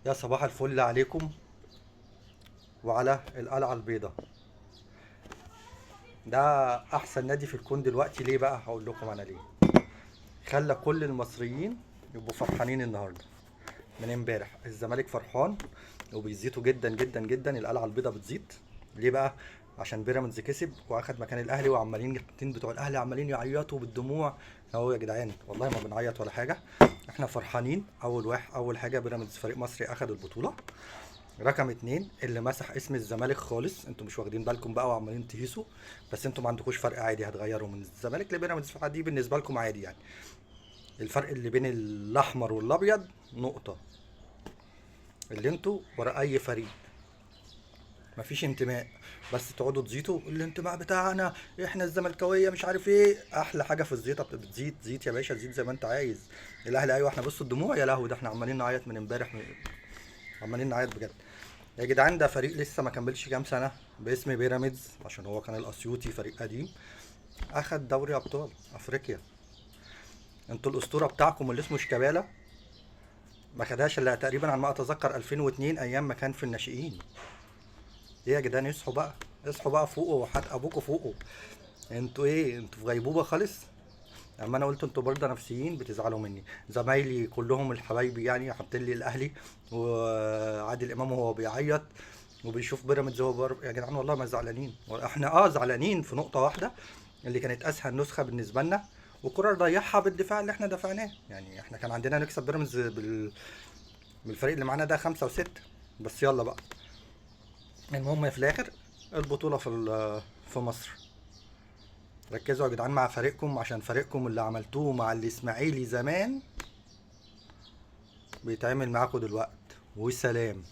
يا صباح الفل عليكم وعلى القلعة البيضاء. ده أحسن نادي في الكون دلوقتي. ليه بقى؟ هقول لكم أنا ليه. خلى كل المصريين يبقوا فرحانين النهاردة. من امبارح الزمالك فرحان وبيزيتوا جدا جدا جدا. القلعة البيضاء بتزيد. ليه بقى؟ عشان بيراميدز كسب واخد مكان الاهلي، وعمالين الكابتن بتوع الاهلي عمالين يعيطوا بالدموع. اهو يا جدعان والله ما بنعيط ولا حاجه، احنا فرحانين. اول حاجه بيراميدز فريق مصري اخد البطوله. رقم اتنين، اللي مسح اسم الزمالك خالص. انتوا مش واخدين بالكم بقى وعمالين تهيسوا، بس انتوا ما عندكوش فرق. عادي هتغيروا من الزمالك لبيراميدز، دي بالنسبه لكم عادي يعني. الفرق اللي بين الاحمر والابيض نقطه، اللي انتوا ورا اي فريق مفيش انتماء. بس تقعدوا تزيتوا الانتماء بتاعنا، احنا الزملكاويه مش عارف ايه. احلى حاجه في الزيطه بتزيد. زيت يا باشا، زيت زي ما انت عايز. الاهلي ايوه، احنا بصوا الدموع يا لهوي، ده احنا عمالين نعيط من امبارح. عمالين نعيط بجد. يا جدعان ده فريق لسه ما كملش كام سنه باسم بيراميدز، عشان هو كان الاسيوطي فريق قديم. اخد دوري ابطال افريقيا. انتوا الاسطوره بتاعكم اللي اسمه شيكابالا ما خدهاش الا تقريبا على ما اتذكر 2002، ايام ما كان في الناشئين. ايه يا جدعان، اصحوا بقى. اصحوا بقى، فوقوا وحد ابوكوا فوقوا. انتوا ايه؟ انتوا في غيبوبه خالص. اما انا قلت انتوا برضه نفسيين بتزعلوا مني. زمايلي كلهم الحبايبي يعني حاطين لي الاهلي وعادل امام وهو بيعيط وبيشوف بيراميدز هو يا جدعان والله ما زعلانين. احنا زعلانين في نقطه واحده، اللي كانت اسهل نسخه بالنسبه لنا، والكره نضيعها بالدفاع اللي احنا دفعناه. يعني احنا كان عندنا نكسب بيراميدز بالفريق اللي معانا ده 5 و6. بس يلا بقى. المهم في الاخر البطوله في مصر. ركزوا يا جدعان مع فريقكم، عشان فريقكم اللي عملتوه مع الاسماعيلي زمان بيتعمل معاكم دلوقتي. والسلام.